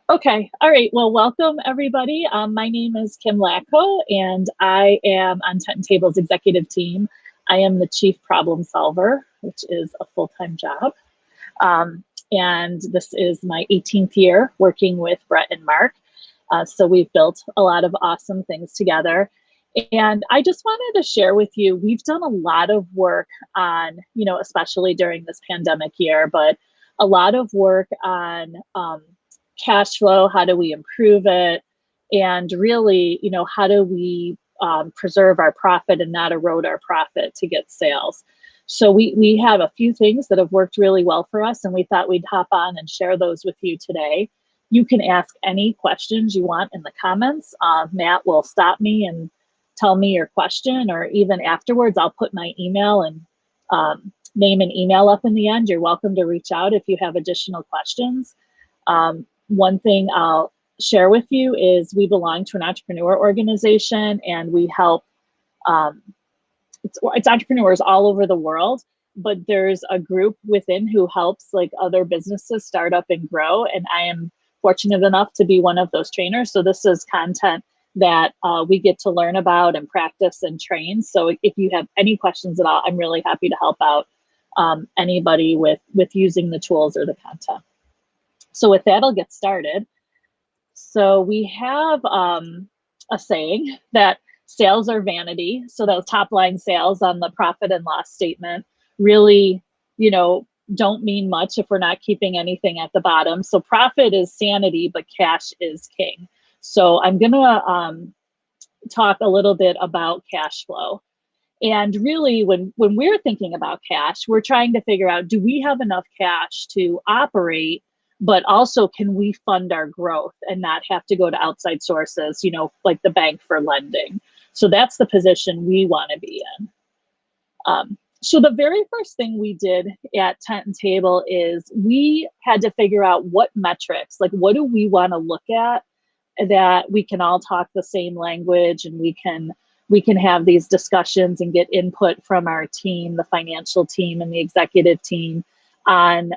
Okay, all right. Well, welcome everybody. My name is Kim Latko, and I am on Table's executive team. I am the chief problem solver, which is a full-time job. And this is my 18th year working with Brett and Mark. So we've built a lot of awesome things together. And I just wanted to share with you, we've done a lot of work on, especially during this pandemic year, but a lot of work on cash flow, how do we improve it? And really, how do we preserve our profit and not erode our profit to get sales? So we have a few things that have worked really well for us, and we thought we'd hop on and share those with you today. You can ask any questions you want in the comments. Matt will stop me and tell me your question, or even afterwards, I'll put my email and name and email up in the end. You're welcome to reach out if you have additional questions. One thing I'll share with you is we belong to an entrepreneur organization, and we help, it's entrepreneurs all over the world, but there's a group within who helps like other businesses start up and grow. And I am fortunate enough to be one of those trainers. So this is content that we get to learn about and practice and train. So if you have any questions at all, I'm really happy to help out anybody with using the tools or the content. So with that, I'll get started. So we have a saying that sales are vanity. So those top line sales on the profit and loss statement really, don't mean much if we're not keeping anything at the bottom. So profit is sanity, but cash is king. So I'm gonna talk a little bit about cash flow. And really, when we're thinking about cash, we're trying to figure out, do we have enough cash to operate, but also can we fund our growth and not have to go to outside sources, like the bank for lending? So that's the position we want to be in. So the very first thing we did at Tent and Table is we had to figure out what metrics, like what do we want to look at that we can all talk the same language, and we can have these discussions and get input from our team, the financial team and the executive team, on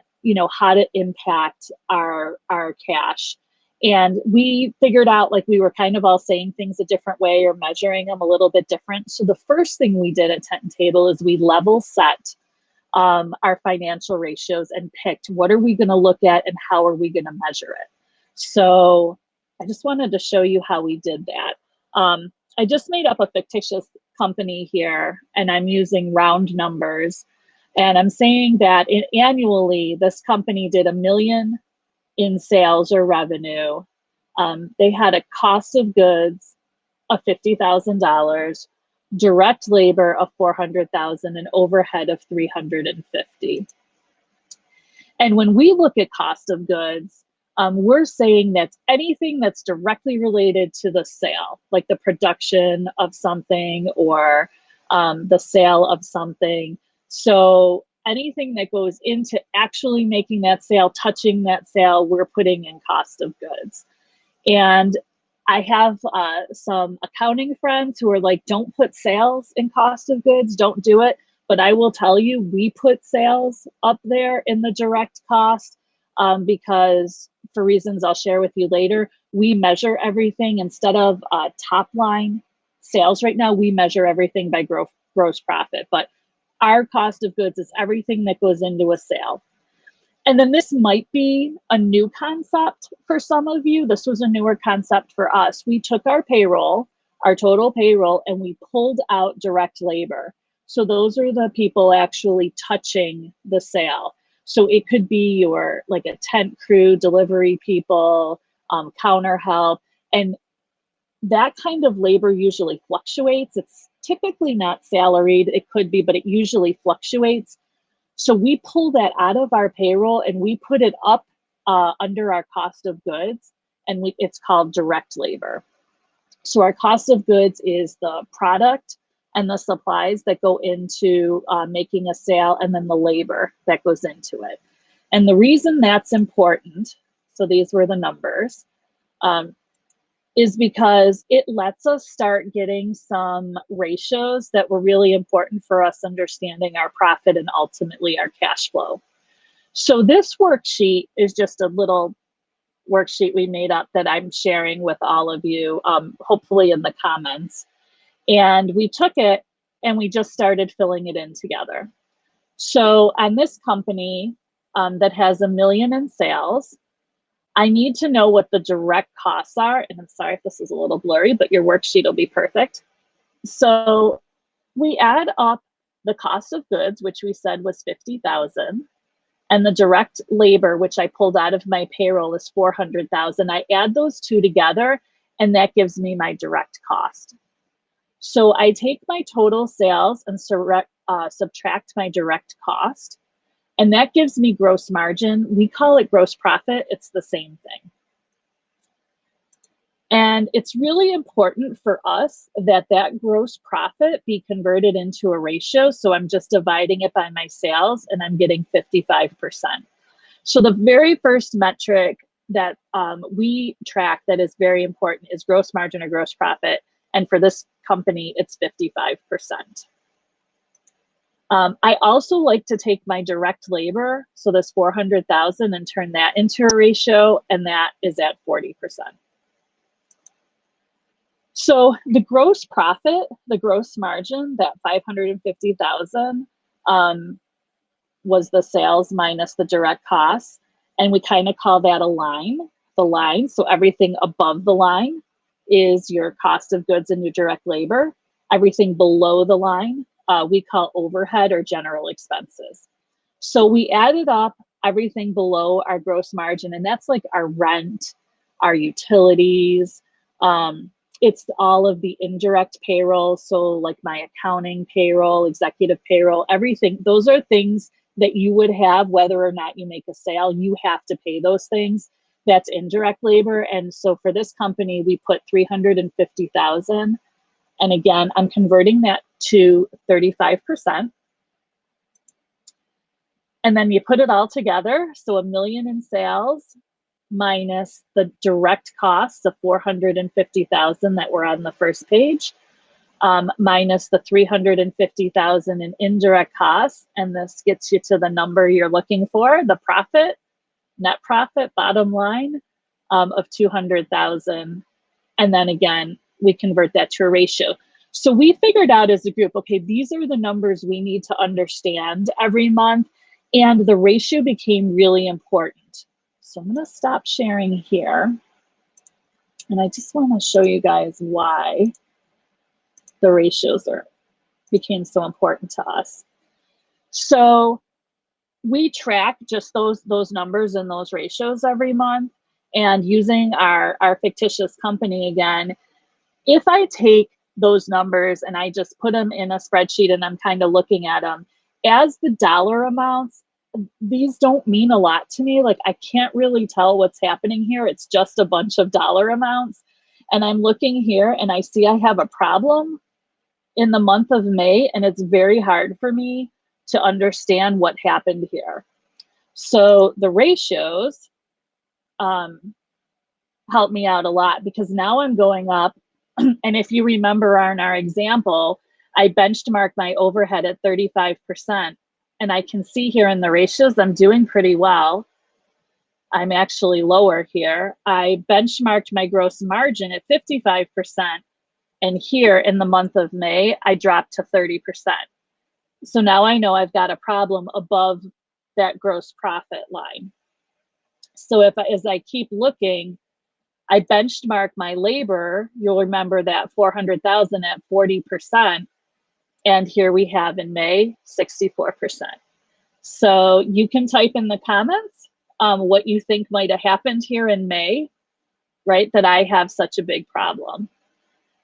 how to impact our cash. And we figured out, like, we were kind of all saying things a different way or measuring them a little bit different. So the first thing we did at Tent and Table is we level set our financial ratios and picked what are we going to look at and how are we going to measure it. So I just wanted to show you how we did that. I just made up a fictitious company here, and I'm using round numbers. And I'm saying that annually, this company did $1 million in sales or revenue. They had a cost of goods of $50,000, direct labor of $400,000, and overhead of $350,000. And when we look at cost of goods, we're saying that anything that's directly related to the sale, like the production of something or the sale of something. So anything that goes into actually making that sale, touching that sale, we're putting in cost of goods. And I have some accounting friends who are like, don't put sales in cost of goods, don't do it. But I will tell you, we put sales up there in the direct cost because for reasons I'll share with you later, we measure everything instead of top line sales right now, we measure everything by gross profit. But our cost of goods is everything that goes into a sale. And then this might be a new concept for some of you. This was a newer concept for us. We took our payroll, our total payroll, and we pulled out direct labor. So those are the people actually touching the sale. So it could be your, like a tent crew, delivery people, counter help. And that kind of labor usually fluctuates. It's typically not salaried. It could be, but it usually fluctuates. So we pull that out of our payroll and we put it up under our cost of goods, and it's called direct labor. So our cost of goods is the product and the supplies that go into making a sale, and then the labor that goes into it. And the reason that's important, so these were the numbers, is because it lets us start getting some ratios that were really important for us understanding our profit and ultimately our cash flow. So this worksheet is just a little worksheet we made up that I'm sharing with all of you, hopefully in the comments. And we took it and we just started filling it in together. So on this company that has $1 million in sales, I need to know what the direct costs are. And I'm sorry if this is a little blurry, but your worksheet will be perfect. So we add up the cost of goods, which we said was $50,000, and the direct labor, which I pulled out of my payroll, is $400,000. I add those two together, and that gives me my direct cost. So I take my total sales and subtract my direct cost, and that gives me gross margin. We call it gross profit. It's the same thing. And it's really important for us that that gross profit be converted into a ratio. So I'm just dividing it by my sales and I'm getting 55%. So the very first metric that we track that is very important is gross margin or gross profit. And for this company, it's 55%. I also like to take my direct labor, so this 400,000, and turn that into a ratio, and that is at 40%. So the gross profit, the gross margin, that 550,000 was the sales minus the direct costs. And we kind of call that a line, the line. So everything above the line is your cost of goods and your direct labor. Everything below the line, we call overhead or general expenses. So we added up everything below our gross margin, and that's like our rent, our utilities, it's all of the indirect payroll. So like my accounting payroll, executive payroll, everything. Those are things that you would have whether or not you make a sale. You have to pay those things. That's indirect labor. And so for this company, we put 350,000. And again, I'm converting that to 35%. And then you put it all together. So $1 million in sales minus the direct costs of 450,000 that were on the first page, minus the 350,000 in indirect costs. And this gets you to the number you're looking for, the profit, net profit, bottom line of 200,000. And then again, we convert that to a ratio. So we figured out as a group, okay, these are the numbers we need to understand every month. And the ratio became really important. So I'm going to stop sharing here. And I just want to show you guys why the ratios became so important to us. So we track just those numbers and those ratios every month. And using our fictitious company again, if I take those numbers and I just put them in a spreadsheet and I'm kind of looking at them, as the dollar amounts, these don't mean a lot to me. Like I can't really tell what's happening here. It's just a bunch of dollar amounts. And I'm looking here and I see I have a problem in the month of May, and it's very hard for me to understand what happened here. So the ratios help me out a lot because now I'm going up. And if you remember in our example, I benchmarked my overhead at 35%. And I can see here in the ratios, I'm doing pretty well. I'm actually lower here. I benchmarked my gross margin at 55%. And here in the month of May, I dropped to 30%. So now I know I've got a problem above that gross profit line. So as I keep looking, I benchmark my labor. You'll remember that 400,000 at 40%. And here we have in May, 64%. So you can type in the comments what you think might have happened here in May, right? That I have such a big problem.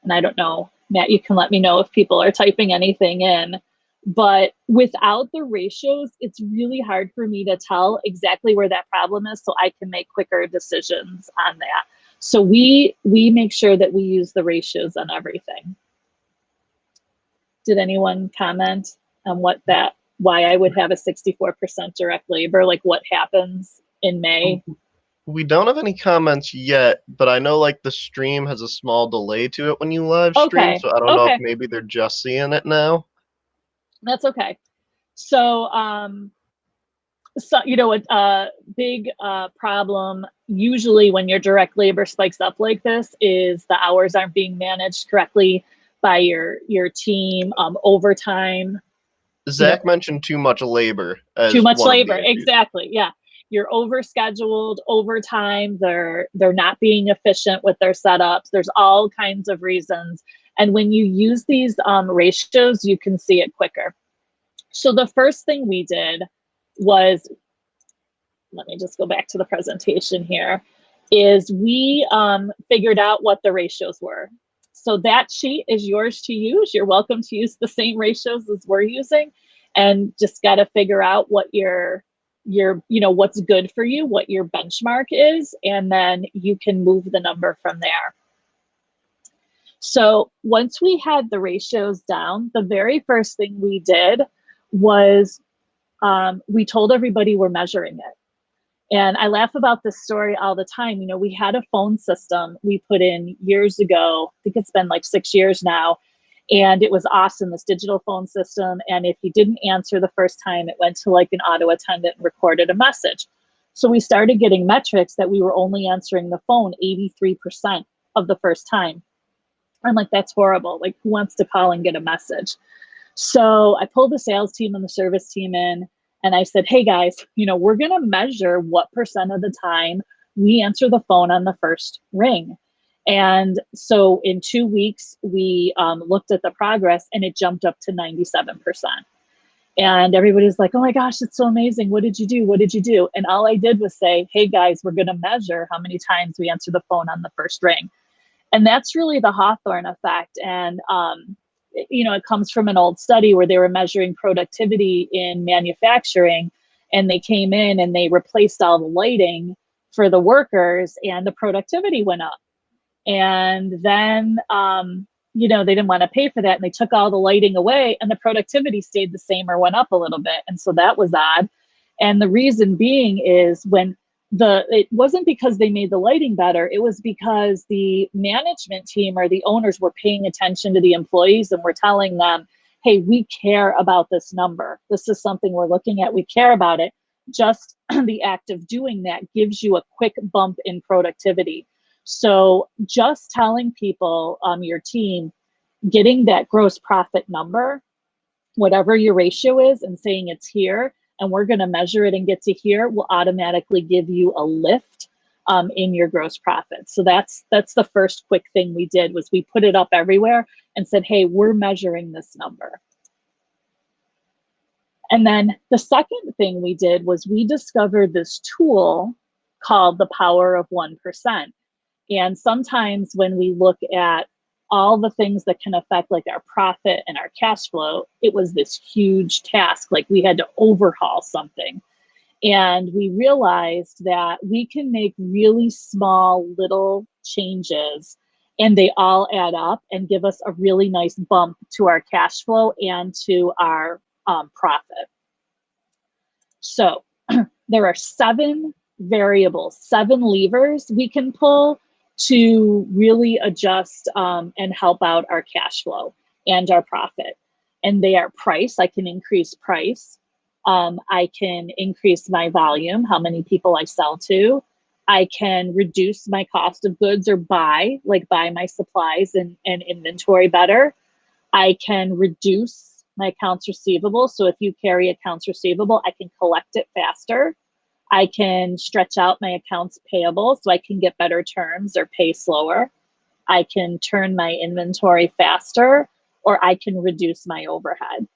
And I don't know, Matt, you can let me know if people are typing anything in. But without the ratios, it's really hard for me to tell exactly where that problem is so I can make quicker decisions on that. So we make sure that we use the ratios on everything. Did anyone comment on why I would have a 64% direct labor, like what happens in May? We don't have any comments yet, but I know like the stream has a small delay to it when you live stream, so I don't know if maybe they're just seeing it now. That's okay. So So, a big problem usually when your direct labor spikes up like this is the hours aren't being managed correctly by your team. Overtime, Zach mentioned too much labor too as much one of the labor. issues. Exactly. Yeah. You're overscheduled, overtime. They're not being efficient with their setups. There's all kinds of reasons. And when you use these ratios, you can see it quicker. So the first thing we did was, let me just go back to the presentation here, is we figured out what the ratios were. So that sheet is yours to use. You're welcome to use the same ratios as we're using, and just got to figure out what what's good for you, what your benchmark is, and then you can move the number from there. So once we had the ratios down, the very first thing we did was we told everybody we're measuring it. And I laugh about this story all the time. We had a phone system we put in years ago. I think it's been like 6 years now. And it was awesome, this digital phone system. And if you didn't answer the first time, it went to like an auto attendant and recorded a message. So we started getting metrics that we were only answering the phone 83% of the first time. I'm like, that's horrible. Like, who wants to call and get a message? So I pulled the sales team and the service team in, and I said, hey guys, we're going to measure what percent of the time we answer the phone on the first ring. And so in 2 weeks, we looked at the progress, and it jumped up to 97%. And everybody's like, oh my gosh, it's so amazing. What did you do? What did you do? And all I did was say, hey guys, we're going to measure how many times we answer the phone on the first ring. And that's really the Hawthorne effect. And, it comes from an old study where they were measuring productivity in manufacturing, and they came in and they replaced all the lighting for the workers, and the productivity went up. And then, they didn't want to pay for that, and they took all the lighting away, and the productivity stayed the same or went up a little bit. And so that was odd. And the reason being is it wasn't because they made the lighting better. It was because the management team or the owners were paying attention to the employees and were telling them, hey, we care about this number. This is something we're looking at. We care about it. Just the act of doing that gives you a quick bump in productivity. So just telling people, your team, getting that gross profit number, whatever your ratio is, and saying it's here, and we're going to measure it and get to here, will automatically give you a lift in your gross profit. So that's the first quick thing we did, was we put it up everywhere and said, hey, we're measuring this number. And then the second thing we did was we discovered this tool called the power of 1%. And sometimes when we look at all the things that can affect like our profit and our cash flow, it was this huge task. Like, we had to overhaul something. And we realized that we can make really small little changes, and they all add up and give us a really nice bump to our cash flow and to our profit. So there are 7 variables, 7 levers we can pull to really adjust and help out our cash flow and our profit. And they are price. I can increase price. I can increase my volume, how many people I sell to. I can reduce my cost of goods, or buy my supplies and inventory better. I can reduce my accounts receivable. So if you carry accounts receivable, I can collect it faster. I can stretch out my accounts payable so I can get better terms or pay slower. I can turn my inventory faster, or I can reduce my overhead.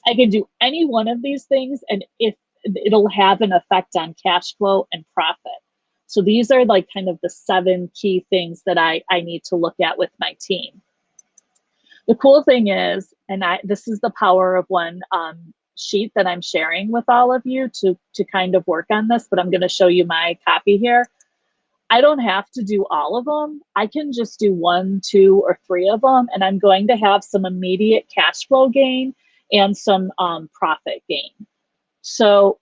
I can do any one of these things, and if it'll have an effect on cash flow and profit. So these are like kind of the 7 key things that I need to look at with my team. The cool thing is, and this is the power of one sheet that I'm sharing with all of you to kind of work on this, but I'm going to show you my copy here. I don't have to do all of them. I can just do 1, 2, or 3 of them, and I'm going to have some immediate cash flow gain and some profit gain. So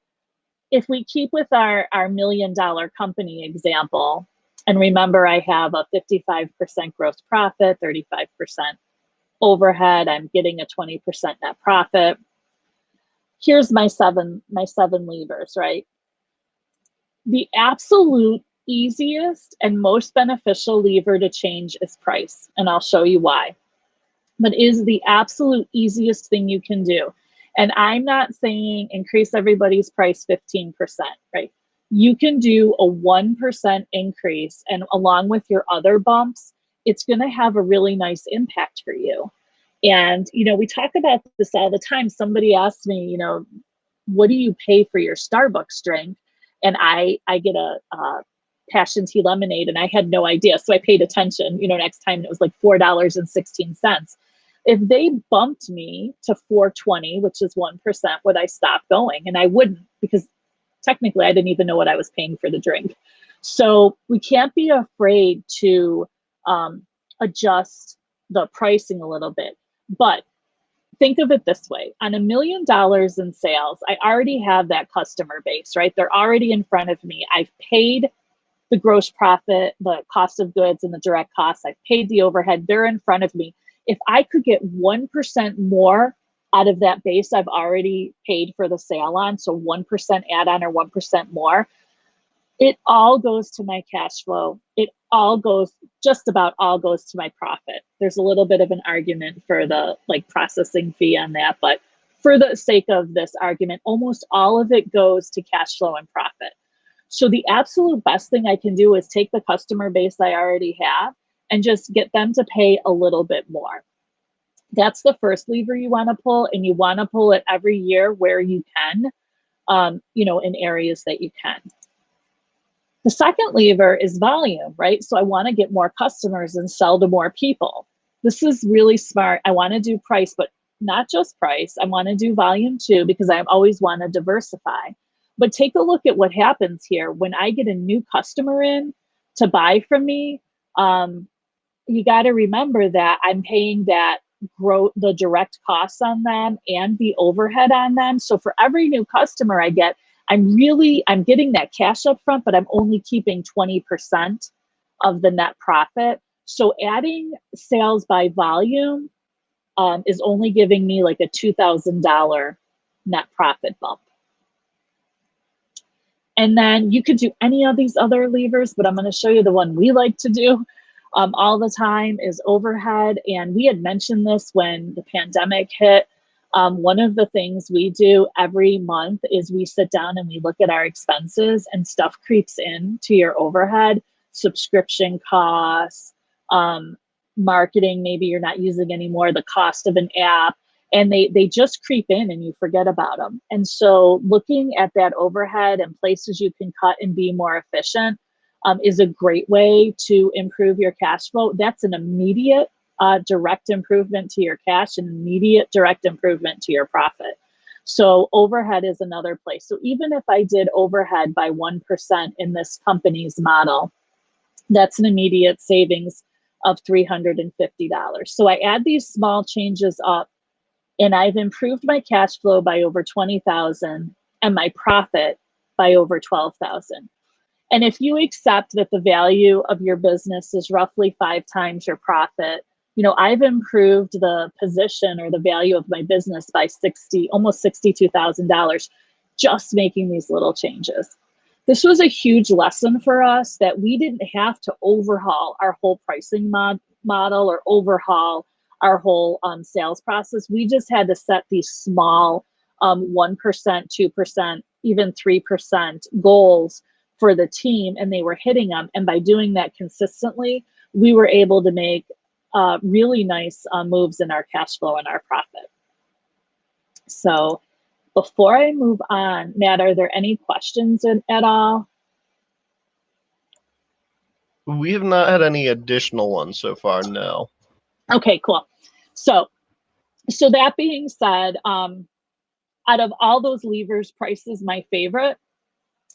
if we keep with our $1 million company example, and remember I have a 55% gross profit, 35% overhead, I'm getting a 20% net profit. here's my seven levers, right? The absolute easiest and most beneficial lever to change is price, and I'll show you why. But is the absolute easiest thing you can do. And I'm not saying increase everybody's price 15%, right? You can do a 1% increase, and along with your other bumps, it's going to have a really nice impact for you. And, you know, we talk about this all the time. Somebody asked me, you know, what do you pay for your Starbucks drink? And I get a passion tea lemonade, and I had no idea. So I paid attention, you know, next time it was like $4.16. If they bumped me to 4.20, which is 1%, would I stop going? And I wouldn't, because technically I didn't even know what I was paying for the drink. So we can't be afraid to adjust the pricing a little bit. But think of it this way. On $1 million in sales, I already have that customer base, right? They're already in front of me. I've paid the gross profit, the cost of goods, and the direct costs. I've paid the overhead. They're in front of me. If I could get 1% more out of that base I've already paid for the sale on, so 1% add-on or 1% more, it all goes to my cash flow. It all goes, just about all goes to my profit. There's a little bit of an argument for the like processing fee on that, but for the sake of this argument, almost all of it goes to cash flow and profit. So the absolute best thing I can do is take the customer base I already have and just get them to pay a little bit more. That's the first lever you want to pull, and you want to pull it every year where you can, you know, in areas that you can. The second lever is volume, right? So I want to get more customers and sell to more people. This is really smart. I want to do price, but not just price. I want to do volume too, because I always want to diversify. But take a look at what happens here. When I get a new customer in to buy from me, you got to remember that I'm paying that the direct costs on them and the overhead on them. So for every new customer I get, I'm getting that cash up front, but I'm only keeping 20% of the net profit. So adding sales by volume is only giving me like a $2,000 net profit bump. And then you could do any of these other levers, but I'm going to show you the one we like to do all the time is overhead. And we had mentioned this when the pandemic hit. One of the things we do every month is we sit down and we look at our expenses, and stuff creeps in to your overhead, subscription costs, marketing, maybe you're not using anymore, the cost of an app, and they just creep in and you forget about them. And so looking at that overhead and places you can cut and be more efficient is a great way to improve your cash flow. That's an immediate direct improvement to your cash, and immediate direct improvement to your profit. So overhead is another place. So even if I did overhead by 1% in this company's model, that's an immediate savings of $350. So I add these small changes up, and I've improved my cash flow by over $20,000 and my profit by over $12,000. And if you accept that the value of your business is roughly 5 times your profit, you know, I've improved the position or the value of my business by almost $62,000 just making these little changes. This was a huge lesson for us, that we didn't have to overhaul our whole pricing model or overhaul our whole sales process. We just had to set these small 1%, 2%, even 3% goals for the team, and they were hitting them. And by doing that consistently, we were able to make really nice moves in our cash flow and our profit. So before I move on, Matt, are there any questions at all? We have not had any additional ones so far, no. Okay, cool. So that being said, out of all those levers, price is my favorite.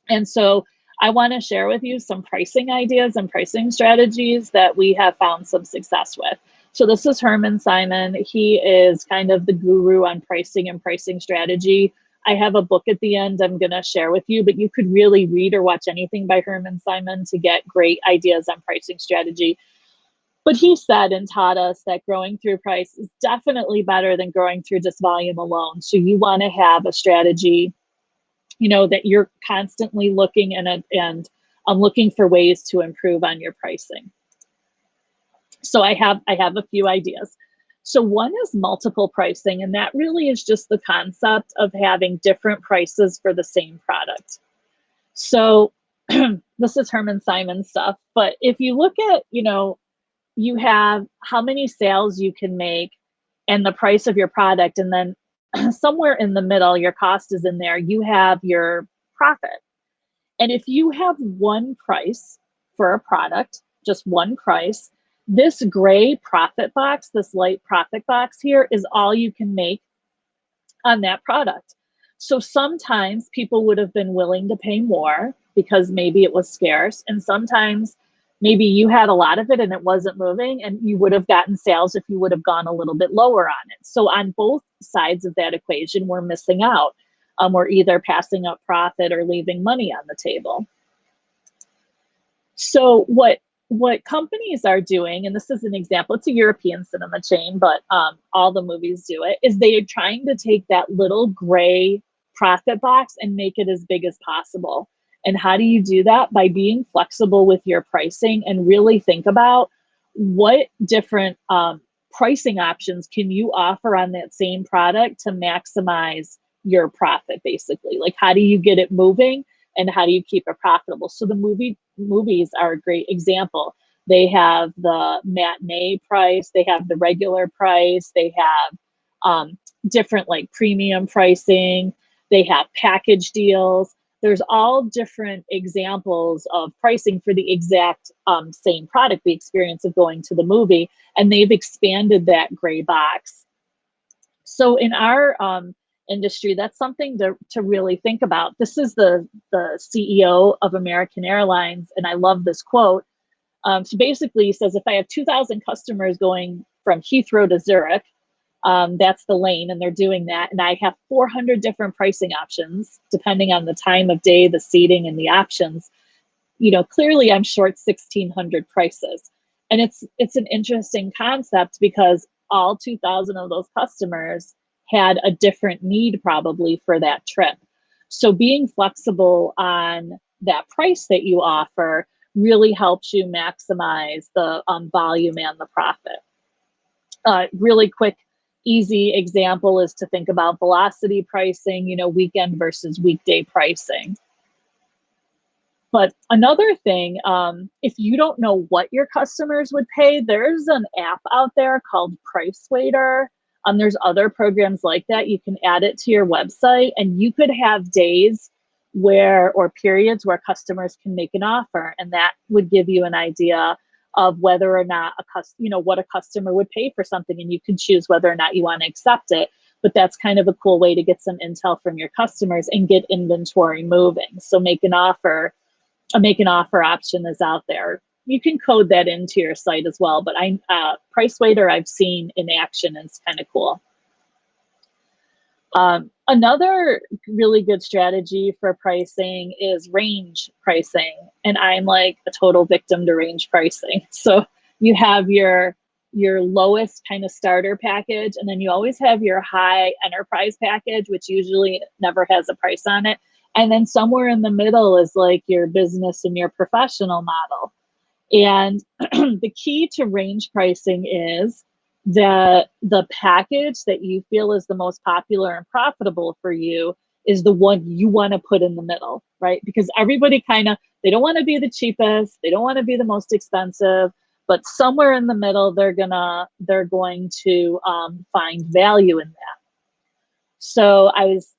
And so I want to share with you some pricing ideas and pricing strategies that we have found some success with. So this is Herman Simon. He is kind of the guru on pricing and pricing strategy. I have a book at the end I'm going to share with you, but you could really read or watch anything by Herman Simon to get great ideas on pricing strategy. But he said and taught us that growing through price is definitely better than growing through just volume alone. So you want to have a strategy, that you're constantly looking and looking for ways to improve on your pricing. So I have a few ideas. So one is multiple pricing, and that really is just the concept of having different prices for the same product. So this is Herman Simon stuff, but if you look at, you have how many sales you can make and the price of your product, and then somewhere in the middle, your cost is in there, you have your profit. And if you have one price for a product, just one price, this gray profit box, this light profit box here, is all you can make on that product. So sometimes people would have been willing to pay more because maybe it was scarce, and sometimes maybe you had a lot of it and it wasn't moving, and you would have gotten sales if you would have gone a little bit lower on it. So on both sides of that equation, we're missing out. We're either passing up profit or leaving money on the table. So what companies are doing, and this is an example, it's a European cinema chain, but all the movies do it, is they are trying to take that little gray profit box and make it as big as possible. And how do you do that? By being flexible with your pricing and really think about what different pricing options can you offer on that same product to maximize your profit, basically. Like, how do you get it moving and how do you keep it profitable? So the movies are a great example. They have the matinee price, they have the regular price, they have different like premium pricing, they have package deals. There's all different examples of pricing for the exact same product, the experience of going to the movie, and they've expanded that gray box. So in our industry, that's something to really think about. This is the CEO of American Airlines, and I love this quote. So basically, he says, if I have 2,000 customers going from Heathrow to Zurich, that's the lane, and they're doing that, and I have 400 different pricing options, depending on the time of day, the seating, and the options, clearly I'm short 1,600 prices. And it's an interesting concept because all 2,000 of those customers had a different need probably for that trip. So being flexible on that price that you offer really helps you maximize the volume and the profit. Really quick, easy example is to think about velocity pricing, weekend versus weekday pricing. But another thing, if you don't know what your customers would pay, there's an app out there called Price Waiter. There's other programs like that. You can add it to your website, and you could have days or periods where customers can make an offer, and that would give you an idea of whether or not what a customer would pay for something, and you can choose whether or not you want to accept it. But that's kind of a cool way to get some intel from your customers and get inventory moving. So make an offer option is out there. You can code that into your site as well, but Price Waiter I've seen in action is kind of cool. Another really good strategy for pricing is range pricing, and I'm like a total victim to range pricing. So you have your lowest kind of starter package, and then you always have your high enterprise package, which usually never has a price on it. And then somewhere in the middle is like your business and your professional model. And the key to range pricing is that the package that you feel is the most popular and profitable for you is the one you want to put in the middle, right? Because everybody they don't want to be the cheapest, they don't want to be the most expensive, but somewhere in the middle, they're going to find value in that. So I was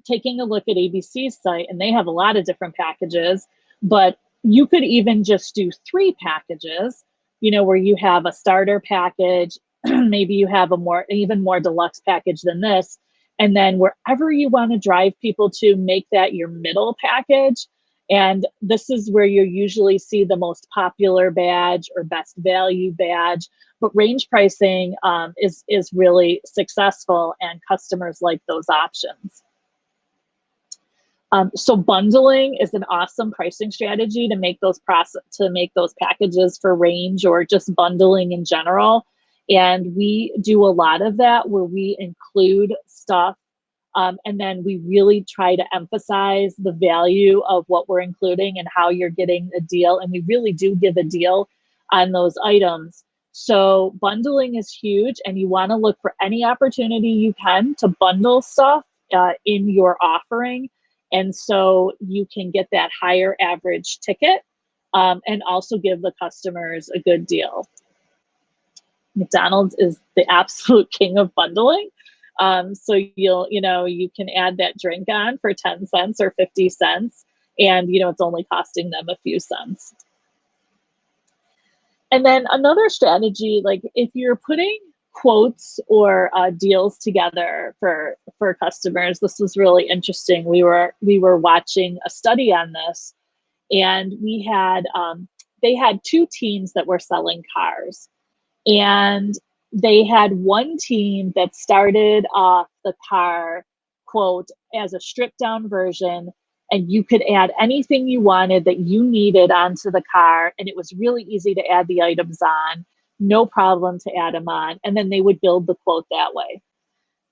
taking a look at ABC's site, and they have a lot of different packages, but you could even just do 3 packages, where you have a starter package, maybe you have even more deluxe package than this, and then wherever you want to drive people to, make that your middle package. And this is where you usually see the most popular badge or best value badge. But range pricing is really successful, and customers like those options. So bundling is an awesome pricing strategy to make those packages for range or just bundling in general. And we do a lot of that where we include stuff, and then we really try to emphasize the value of what we're including and how you're getting a deal. And we really do give a deal on those items. So bundling is huge, and you want to look for any opportunity you can to bundle stuff in your offering. And so you can get that higher average ticket, and also give the customers a good deal. McDonald's is the absolute king of bundling. So you can add that drink on for 10 cents or 50 cents, and it's only costing them a few cents. And then another strategy, like if you're putting quotes or deals together for customers, this was really interesting. We were watching a study on this, and they had two teams that were selling cars, and they had one team that started off the car quote as a stripped down version, and you could add anything you wanted that you needed onto the car, and it was really easy to add the items on, no problem to add them on, and then they would build the quote that way.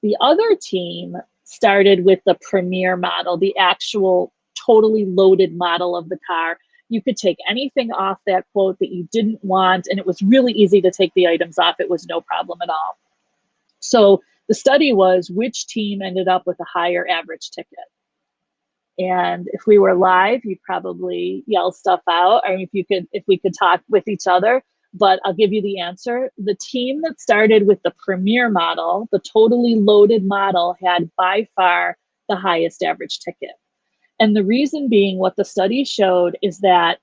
The other team started with the premier model, the actual totally loaded model of the car. You could take anything off that quote that you didn't want, and it was really easy to take the items off. It was no problem at all. So the study was which team ended up with a higher average ticket. And if we were live, you'd probably yell stuff out, or if we could talk with each other, but I'll give you the answer. The team that started with the premier model, the totally loaded model, had by far the highest average ticket. And the reason being, what the study showed is that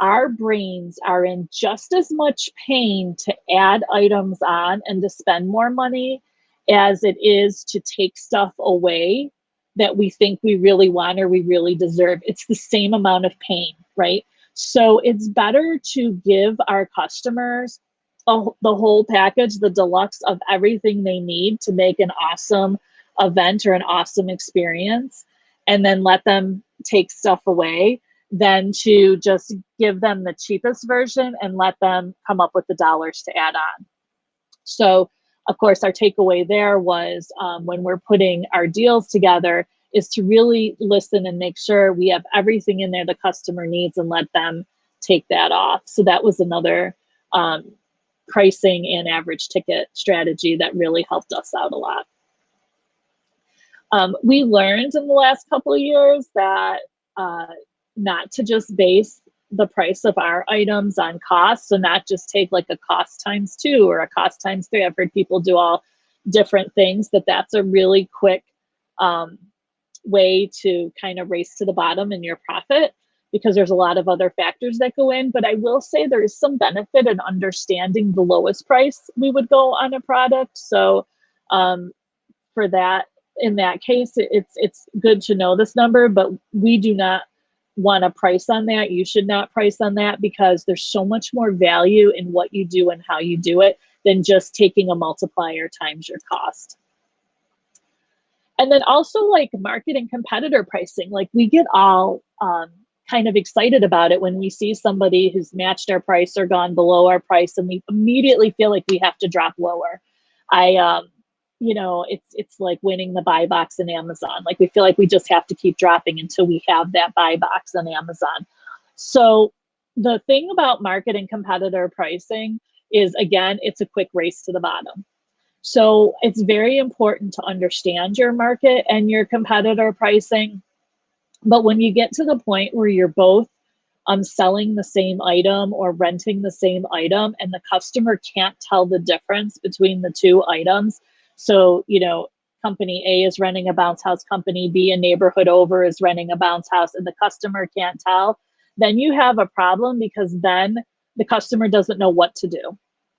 our brains are in just as much pain to add items on and to spend more money as it is to take stuff away that we think we really want or we really deserve. It's the same amount of pain, right? So it's better to give our customers the whole package, the deluxe of everything they need to make an awesome event or an awesome experience, and then let them take stuff away, than to just give them the cheapest version and let them come up with the dollars to add on. So of course, our takeaway there was, when we're putting our deals together, is to really listen and make sure we have everything in there the customer needs and let them take that off. So that was another pricing and average ticket strategy that really helped us out a lot. We learned in the last couple of years that not to just base the price of our items on cost. So not just take like a cost times 2 or a cost times 3. I've heard people do all different things, that's a really quick way to kind of race to the bottom in your profit, because there's a lot of other factors that go in. But I will say there is some benefit in understanding the lowest price we would go on a product. So for that, in that case, it's good to know this number, but we do not want to price on that. You should not price on that, because there's so much more value in what you do and how you do it than just taking a multiplier times your cost. And then also like market and competitor pricing, like we get all kind of excited about it when we see somebody who's matched our price or gone below our price, and we immediately feel like we have to drop lower. It's like winning the buy box in Amazon. Like we feel like we just have to keep dropping until we have that buy box on Amazon. So the thing about market and competitor pricing is, again, it's a quick race to the bottom. So it's very important to understand your market and your competitor pricing. But when you get to the point where you're both selling the same item or renting the same item, and the customer can't tell the difference between the two items, so, company A is renting a bounce house, company B, a neighborhood over, is renting a bounce house, and the customer can't tell, then you have a problem, because then the customer doesn't know what to do.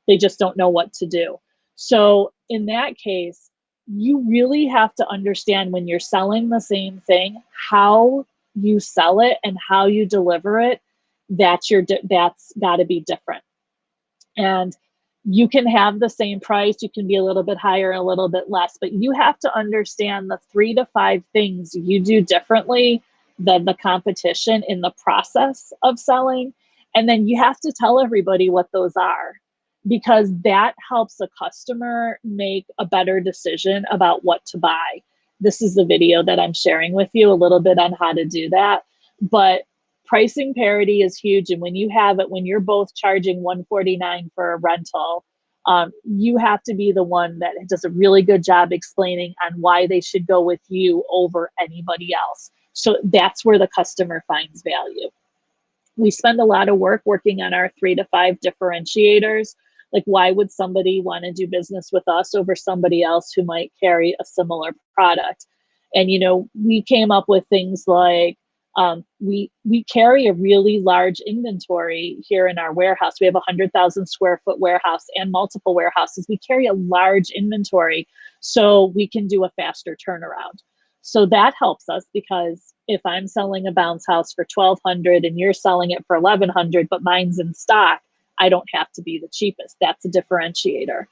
They just don't know what to do. So in that case, you really have to understand, when you're selling the same thing, how you sell it and how you deliver it, that's got to be different. And You can have the same price, you can be a little bit higher, a little bit less, but you have to understand the 3 to 5 things you do differently than the competition in the process of selling. And then you have to tell everybody what those are, because that helps a customer make a better decision about what to buy. This is the video that I'm sharing with you a little bit on how to do that. But pricing parity is huge. And when you have it, when you're both charging $149 for a rental, you have to be the one that does a really good job explaining on why they should go with you over anybody else. So that's where the customer finds value. We spend a lot of work working on our 3 to 5 differentiators. Like, why would somebody want to do business with us over somebody else who might carry a similar product? And, you know, we came up with things like, we carry a really large inventory here in our warehouse. We have a 100,000 square foot warehouse and multiple warehouses. We carry a large inventory so we can do a faster turnaround. So that helps us, because if I'm selling a bounce house for $1,200 and you're selling it for $1,100, but mine's in stock, I don't have to be the cheapest. That's a differentiator.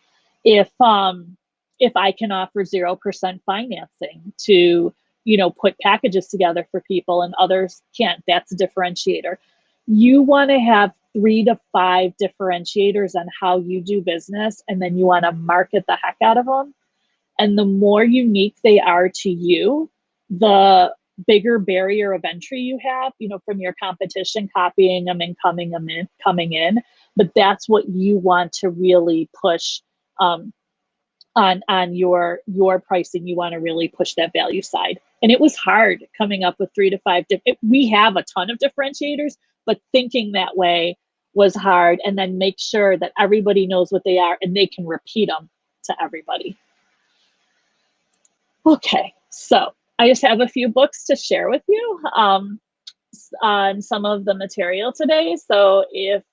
If I can offer 0% financing to, you know, put packages together for people and others can't, that's a differentiator. You want to have 3 to 5 differentiators on how you do business, and then you want to market the heck out of them. And the more unique they are to you, the bigger barrier of entry you have, you know, from your competition copying them and coming in. But that's what you want to really push on your pricing. You want to really push that value side. And it was hard coming up with 3 to 5. We have a ton of differentiators, but thinking that way was hard. And then make sure that everybody knows what they are and they can repeat them to everybody. Okay, so I just have a few books to share with you on some of the material today. So if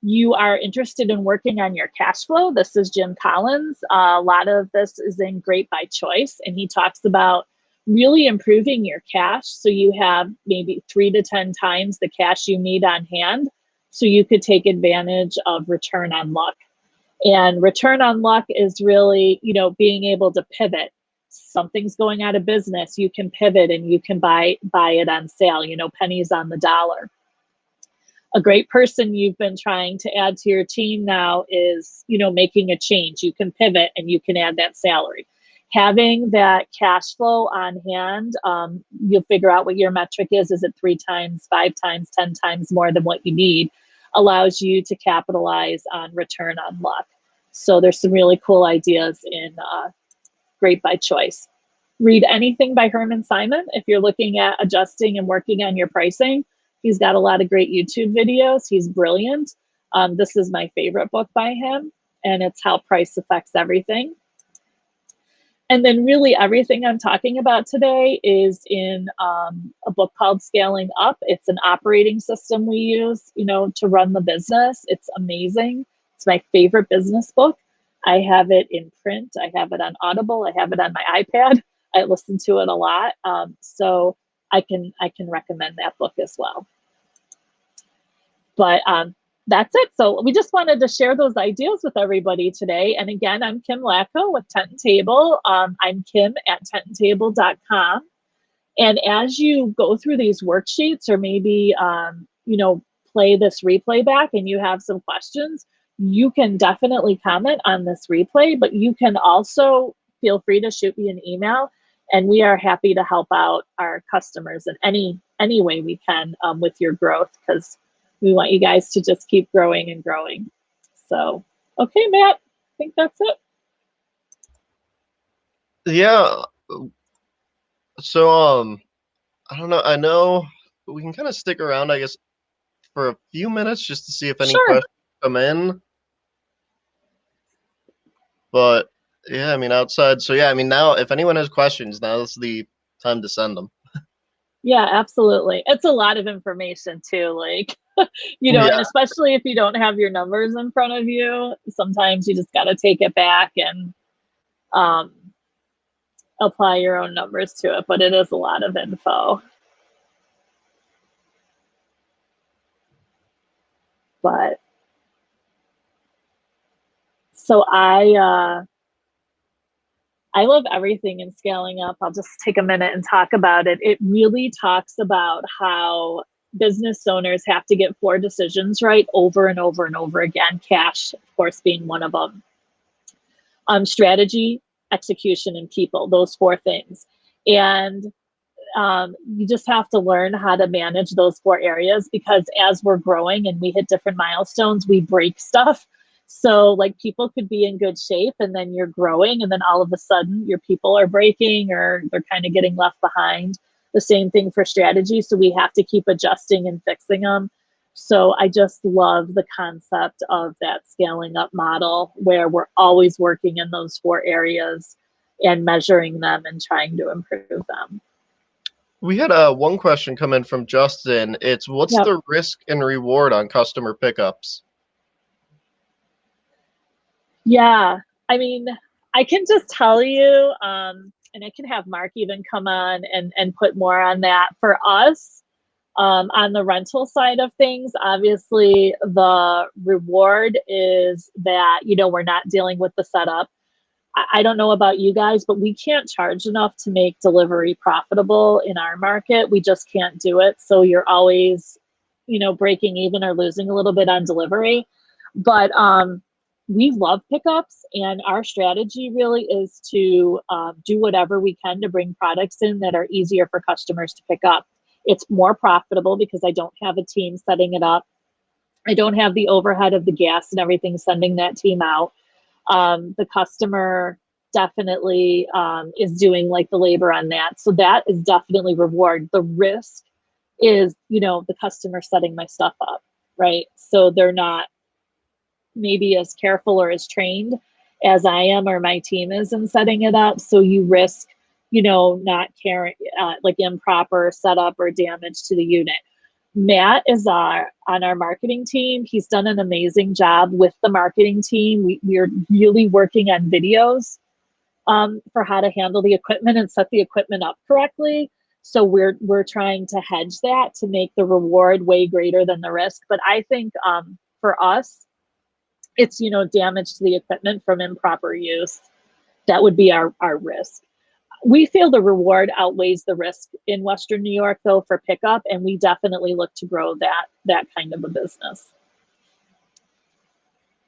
you are interested in working on your cash flow, this is Jim Collins. A lot of this is in Great by Choice, and he talks about really improving your cash so you have maybe 3 to 10 times the cash you need on hand, so you could take advantage of return on luck. And return on luck is really, you know, being able to pivot. Something's going out of business, you can pivot and you can buy it on sale, you know, pennies on the dollar. A great person you've been trying to add to your team now is, you know, making a change. You can pivot and you can add that salary. Having that cash flow on hand, you'll figure out what your metric is. Is it 3 times, 5 times, 10 times more than what you need? Allows you to capitalize on return on luck. So there's some really cool ideas in Great by Choice. Read anything by Herman Simon if you're looking at adjusting and working on your pricing. He's got a lot of great YouTube videos. He's brilliant. This is my favorite book by him, and it's How Price Affects Everything. And then really everything I'm talking about today is in a book called Scaling Up. It's an operating system we use, you know, to run the business. It's amazing. It's my favorite business book. I have it in print. I have it on Audible. I have it on my iPad. I listen to it a lot. So I can recommend that book as well. But that's it. So we just wanted to share those ideas with everybody today. And again, I'm Kim Latko with Tent and Table. I'm Kim at tentandtable.com. And as you go through these worksheets, or maybe, you know, play this replay back and you have some questions, you can definitely comment on this replay, but you can also feel free to shoot me an email, and we are happy to help out our customers in any way we can with your growth, because we want you guys to just keep growing and growing. So, okay, Matt, I think that's it. Yeah. So, I don't know. I know we can kind of stick around, I guess, for a few minutes just to see if any questions come in. But yeah, I mean, outside. So yeah, I mean, now if anyone has questions, now's the time to send them. Yeah, absolutely. It's a lot of information too, like, you know, and especially if you don't have your numbers in front of you, sometimes you just got to take it back and apply your own numbers to it, but it is a lot of info. But So I love everything in scaling up. I'll just take a minute and talk about it. It really talks about how business owners have to get four decisions right over and over and over again, cash, of course, being one of them. Strategy, execution, and people, those four things. And you just have to learn how to manage those four areas, because as we're growing and we hit different milestones, we break stuff. So like people could be in good shape and then you're growing and then all of a sudden your people are breaking or they're kind of getting left behind. The same thing for strategy. So we have to keep adjusting and fixing them. So I just love the concept of that scaling up model where we're always working in those four areas and measuring them and trying to improve them. We had one question come in from Justin. It's what's Yep. the risk and reward on customer pickups? Yeah, I mean, I can just tell you, and I can have Mark even come on and put more on that. For us, on the rental side of things, obviously the reward is that, you know, we're not dealing with the setup. I don't know about you guys, but we can't charge enough to make delivery profitable in our market. We just can't do it. So you're always, you know, breaking even or losing a little bit on delivery. But we love pickups, and our strategy really is to do whatever we can to bring products in that are easier for customers to pick up. It's more profitable because I don't have a team setting it up. I don't have the overhead of the gas and everything sending that team out. The customer definitely is doing like the labor on that. So that is definitely reward. The risk is, you know, the customer setting my stuff up, right? So they're not maybe as careful or as trained as I am or my team is in setting it up. So you risk, you know, not caring, like improper setup or damage to the unit. Matt is on our marketing team. He's done an amazing job with the marketing team. We're really working on videos for how to handle the equipment and set the equipment up correctly. So we're trying to hedge that to make the reward way greater than the risk. But I think for us, it's, you know, damage to the equipment from improper use. That would be our risk. We feel the reward outweighs the risk in Western New York, though, for pickup, and we definitely look to grow that kind of a business.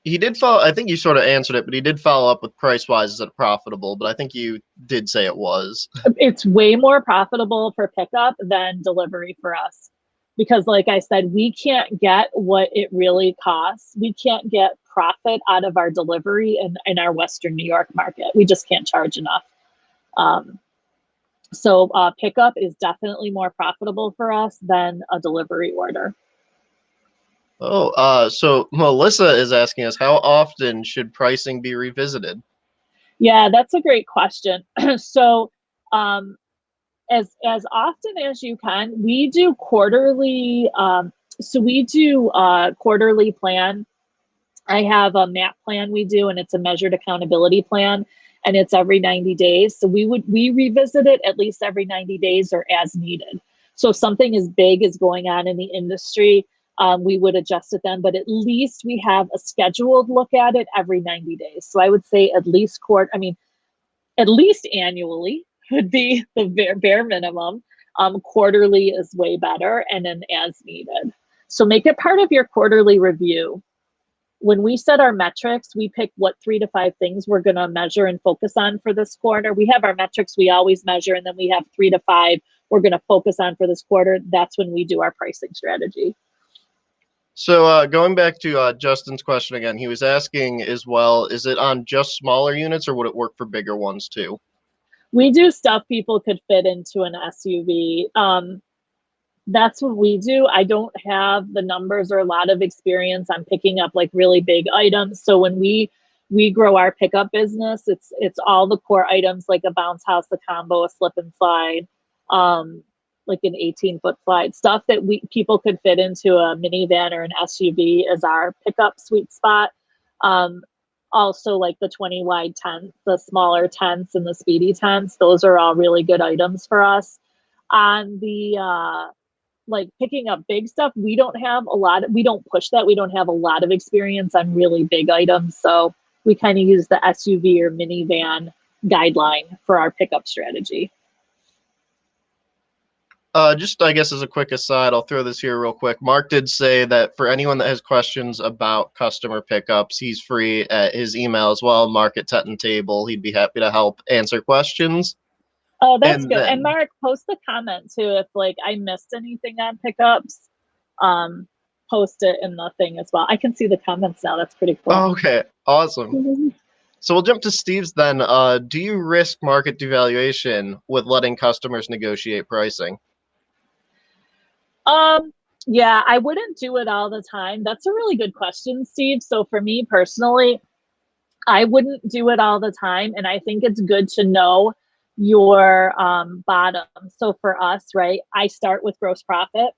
He did follow. I think you sort of answered it, but he did follow up with price wise. Is it profitable? But I think you did say it was. It's way more profitable for pickup than delivery for us. Because, like I said, we can't get what it really costs. We can't get profit out of our delivery in our Western New York market. We just can't charge enough. So pickup is definitely more profitable for us than a delivery order. Oh, so Melissa is asking us how often should pricing be revisited? Yeah, that's a great question. So as often as you can, we do quarterly. So we do a quarterly plan. I have a MAP plan we do, and it's a measured accountability plan, and it's every 90 days. So we revisit it at least every 90 days or as needed. So if something as big is going on in the industry, we would adjust it then, but at least we have a scheduled look at it every 90 days. So I would say at least at least annually would be the bare minimum. Quarterly is way better, and then as needed. So make it part of your quarterly review. When we set our metrics, we pick what 3 to 5 things we're going to measure and focus on for this quarter. We have our metrics we always measure, and then we have 3 to 5 we're going to focus on for this quarter. That's when we do our pricing strategy. So going back to Justin's question again, he was asking as well, is it on just smaller units or would it work for bigger ones too? We do stuff people could fit into an SUV. That's what we do. I don't have the numbers or a lot of experience on picking up like really big items. So when we grow our pickup business, it's all the core items like a bounce house, a combo, a slip and slide, like an 18-foot slide, stuff that people could fit into a minivan or an SUV is our pickup sweet spot. Also like the 20 wide tents, the smaller tents and the speedy tents, those are all really good items for us. On the like picking up big stuff, we don't push that. We don't have a lot of experience on really big items. So we kind of use the SUV or minivan guideline for our pickup strategy. Just I guess as a quick aside, I'll throw this here real quick. Mark did say that for anyone that has questions about customer pickups, he's free at his email as well, Mark at Teton Table. He'd be happy to help answer questions. Oh, that's And good. And then, Mark, post the comment too if like I missed anything on pickups. Um, Post it in the thing as well. I can see the comments now. That's pretty cool. okay, awesome. So we'll jump to Steve's then. Do you risk market devaluation with letting customers negotiate pricing? Yeah, I wouldn't do it all the time. That's a really good question, Steve. So for me personally, I wouldn't do it all the time. And I think it's good to know your bottom. So for us, right, I start with gross profit.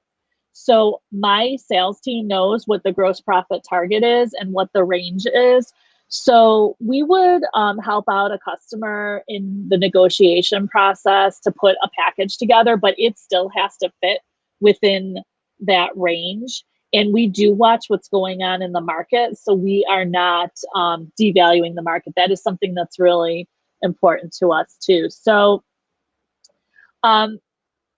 So my sales team knows what the gross profit target is and what the range is. So we would help out a customer in the negotiation process to put a package together, but it still has to fit within that range. And we do watch what's going on in the market. So we are not devaluing the market. That is something that's really important to us too. So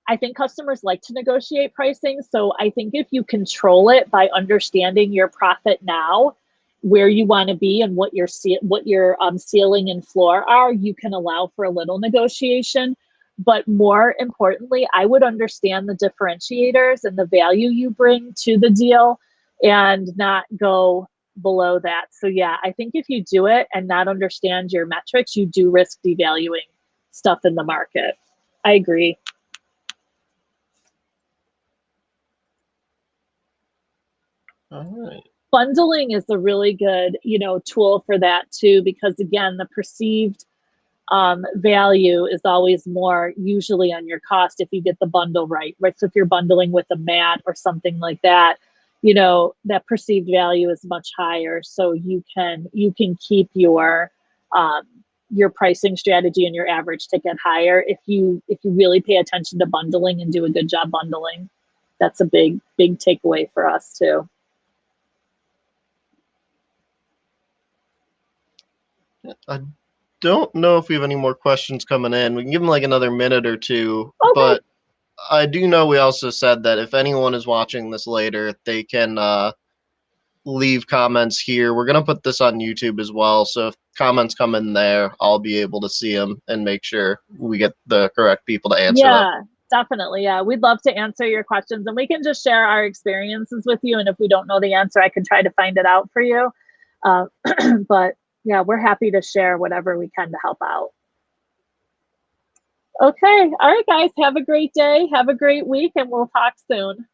I think customers like to negotiate pricing. So I think if you control it by understanding your profit now, where you want to be and what your ceiling and floor are, you can allow for a little negotiation. But more importantly, I would understand the differentiators and the value you bring to the deal and not go below that. So yeah, I think if you do it and not understand your metrics, you do risk devaluing stuff in the market. I agree. All right. Bundling is a really good, tool for that too, because again, the perceived value is always more usually on your cost if you get the bundle right? So if you're bundling with a mat or something like that, that perceived value is much higher. So you can keep your pricing strategy and your average ticket higher if you really pay attention to bundling and do a good job bundling. That's a big takeaway for us too. I don't know if we have any more questions coming in. We can give them like another minute or two, Okay. but I do know we also said that if anyone is watching this later, they can leave comments here. We're gonna put this on YouTube as well, so if comments come in there, I'll be able to see them and make sure we get the correct people to answer them. Yeah, definitely. Yeah, we'd love to answer your questions and we can just share our experiences with you. And if we don't know the answer, I can try to find it out for you. But yeah, we're happy to share whatever we can to help out. Okay. All right, guys. Have a great day. Have a great week, and we'll talk soon.